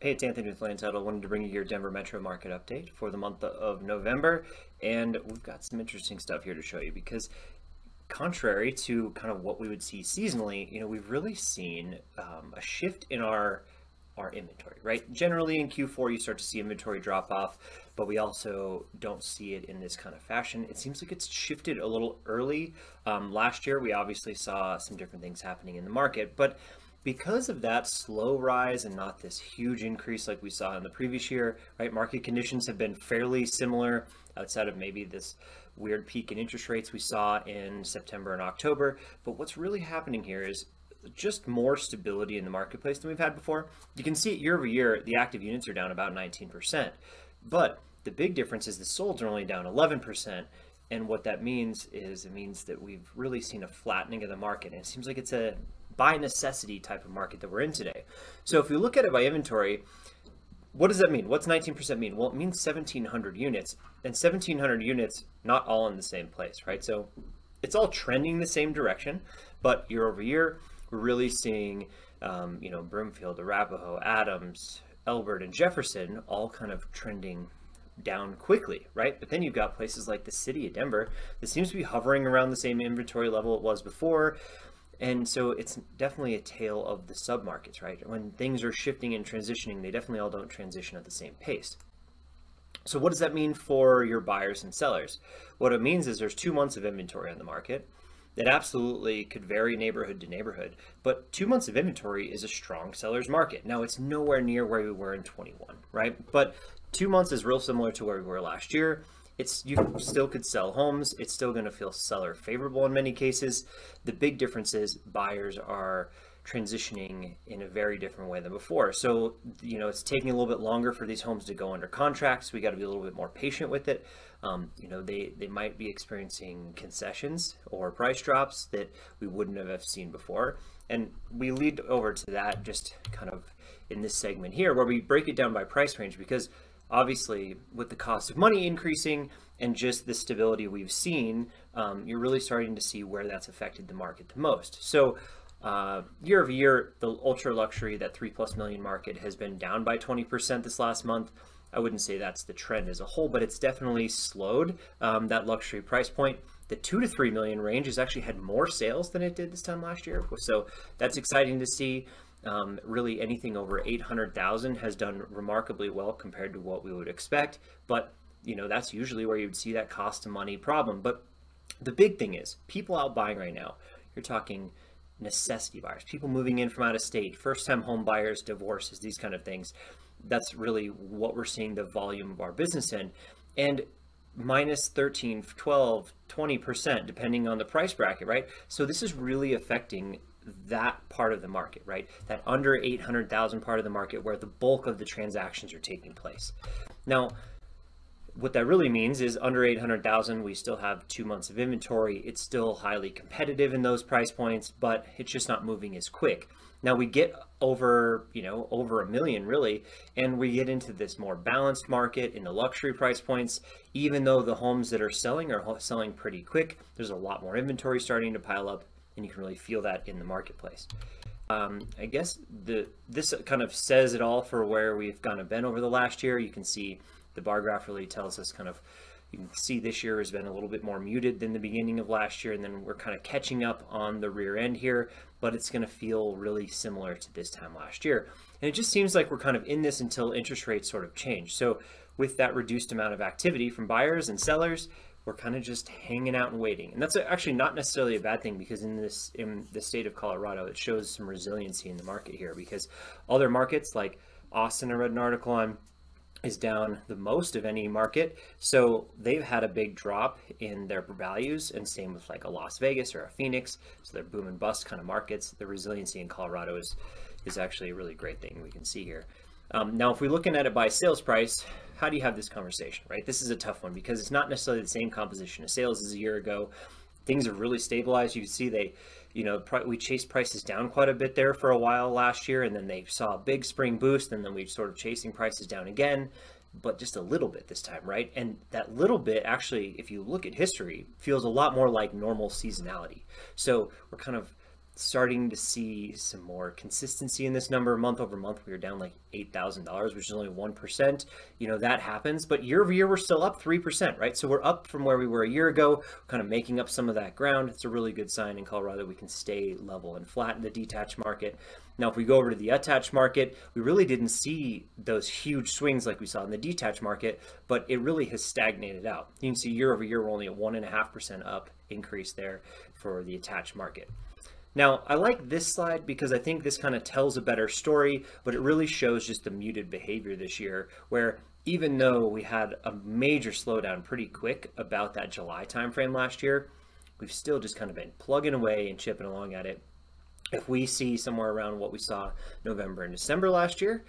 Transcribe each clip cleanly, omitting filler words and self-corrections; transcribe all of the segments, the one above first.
Hey, it's Anthony with Land Title. I wanted to bring you your Denver Metro market update for the month of November. And we've got some interesting stuff here to show you because contrary to kind of what we would see seasonally, we've really seen a shift in our inventory, right? Generally in Q4, you start to see inventory drop off, but we also don't see it in this kind of fashion. It seems like it's shifted a little early. Last year, we obviously saw some different things happening in the market, but because of that slow rise and not this huge increase like we saw in the previous year, right? Market conditions have been fairly similar outside of maybe this weird peak in interest rates we saw in September and October. But what's really happening here is just more stability in the marketplace than we've had before. You can see year over year, the active units are down about 19%. But the big difference is the solds are only down 11%. And what that means is it means that we've really seen a flattening of the market. And it seems like it's a by necessity type of market that we're in today. So if we look at it by inventory, what does that mean? What's 19% mean? Well, it means 1,700 units, and 1,700 units, not all in the same place, right? So it's all trending the same direction, but year over year, we're really seeing, Broomfield, Arapahoe, Adams, Elbert, and Jefferson all kind of trending down quickly, right? But then you've got places like the city of Denver that seems to be hovering around the same inventory level it was before. And so it's definitely a tale of the submarkets, right? When things are shifting and transitioning, they definitely all don't transition at the same pace. So what does that mean for your buyers and sellers? What it means is there's 2 months of inventory on the market. That absolutely could vary neighborhood to neighborhood, but 2 months of inventory is a strong seller's market. Now it's nowhere near where we were in 21, right? But 2 months is real similar to where we were last year. You still could sell homes. It's still going to feel seller favorable in many cases. The big difference is buyers are transitioning in a very different way than before. So, it's taking a little bit longer for these homes to go under contracts. We got to be a little bit more patient with it. They might be experiencing concessions or price drops that we wouldn't have seen before. And we lead over to that just kind of in this segment here where we break it down by price range because obviously, with the cost of money increasing and just the stability we've seen, you're really starting to see where that's affected the market the most. So year over year, the ultra luxury, that 3+ million market has been down by 20% this last month. I wouldn't say that's the trend as a whole, but it's definitely slowed that luxury price point. The 2 to 3 million range has actually had more sales than it did this time last year. So that's exciting to see. Really anything over 800,000 has done remarkably well compared to what we would expect, but that's usually where you would see that cost of money problem. But the big thing is people out buying right now. You're talking necessity buyers, people moving in from out of state, first-time home buyers, divorces, these kind of things. That's really what we're seeing the volume of our business in. And minus 13, 12, 20%, depending on the price bracket, right? So this is really affecting that part of the market, right? That under 800,000 part of the market where the bulk of the transactions are taking place. Now, what that really means is under 800,000, we still have 2 months of inventory. It's still highly competitive in those price points, but it's just not moving as quick. Now we get over, over 1 million really, and we get into this more balanced market in the luxury price points. Even though the homes that are selling pretty quick, there's a lot more inventory starting to pile up, and you can really feel that in the marketplace. I guess this kind of says it all for where we've kind of been over the last year. You can see the bar graph really tells us you can see this year has been a little bit more muted than the beginning of last year, and then we're kind of catching up on the rear end here, but it's going to feel really similar to this time last year. And it just seems like we're kind of in this until interest rates sort of change. So with that reduced amount of activity from buyers and sellers, we're kind of just hanging out and waiting. And that's actually not necessarily a bad thing because in the state of Colorado, it shows some resiliency in the market here because other markets like Austin, I read an article on, is down the most of any market. So they've had a big drop in their values, and same with like a Las Vegas or a Phoenix. So they're boom and bust kind of markets. The resiliency in Colorado is actually a really great thing we can see here. Now, if we're looking at it by sales price, how do you have this conversation, right? This is a tough one because it's not necessarily the same composition of sales as a year ago. Things have really stabilized. You can see we chased prices down quite a bit there for a while last year, and then they saw a big spring boost, and then we sort of chasing prices down again, but just a little bit this time, right? And that little bit actually, if you look at history, feels a lot more like normal seasonality. So we're kind of starting to see some more consistency in this number. Month over month, we were down like $8,000, which is only 1%. You know, that happens, but year over year, we're still up 3%, right? So we're up from where we were a year ago, kind of making up some of that ground. It's a really good sign in Colorado that we can stay level and flat in the detached market. Now, if we go over to the attached market, we really didn't see those huge swings like we saw in the detached market, but it really has stagnated out. You can see year over year, we're only at 1.5% up increase there for the attached market. Now, I like this slide because I think this kind of tells a better story, but it really shows just the muted behavior this year, where even though we had a major slowdown pretty quick about that July timeframe last year, we've still just kind of been plugging away and chipping along at it. If we see somewhere around what we saw November and December last year,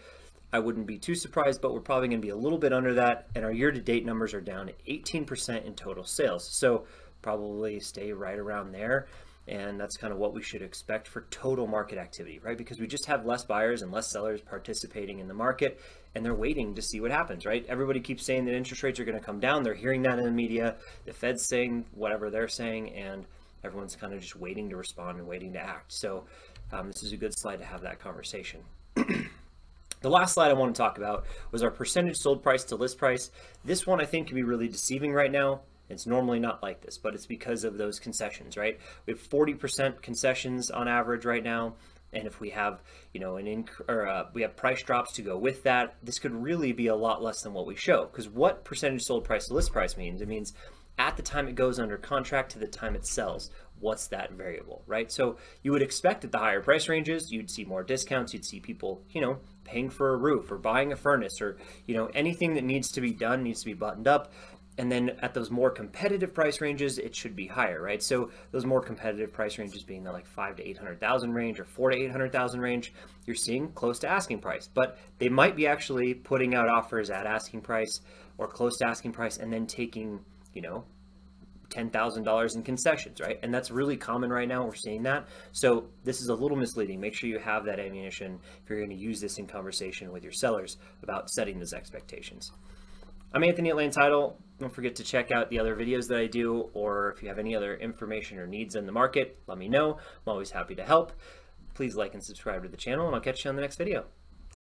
I wouldn't be too surprised, but we're probably going to be a little bit under that, and our year-to-date numbers are down 18% in total sales. So probably stay right around there. And that's kind of what we should expect for total market activity, right? Because we just have less buyers and less sellers participating in the market, and they're waiting to see what happens, right? Everybody keeps saying that interest rates are going to come down. They're hearing that in the media. The Fed's saying whatever they're saying, and everyone's kind of just waiting to respond and waiting to act. So this is a good slide to have that conversation. The last slide I want to talk about was our percentage sold price to list price. This one I think can be really deceiving right now. It's normally not like this, but it's because of those concessions, right? We have 40% concessions on average right now. And if we have, you know, we have price drops to go with that, this could really be a lot less than what we show. Because what percentage sold price to list price means? It means at the time it goes under contract to the time it sells. What's that variable, right? So you would expect at the higher price ranges, you'd see more discounts. You'd see people, you know, paying for a roof or buying a furnace or, you know, anything that needs to be done needs to be buttoned up. And then at those more competitive price ranges, it should be higher, right? So those more competitive price ranges being the like 500,000 to 800,000 range or 400,000 to 800,000 range, you're seeing close to asking price. But they might be actually putting out offers at asking price or close to asking price and then taking, you know, $10,000 in concessions, right? And that's really common right now. We're seeing that. So this is a little misleading. Make sure you have that ammunition if you're going to use this in conversation with your sellers about setting those expectations. I'm Anthony at Land Title. Don't forget to check out the other videos that I do, or if you have any other information or needs in the market, let me know. I'm always happy to help. Please like and subscribe to the channel, and I'll catch you on the next video.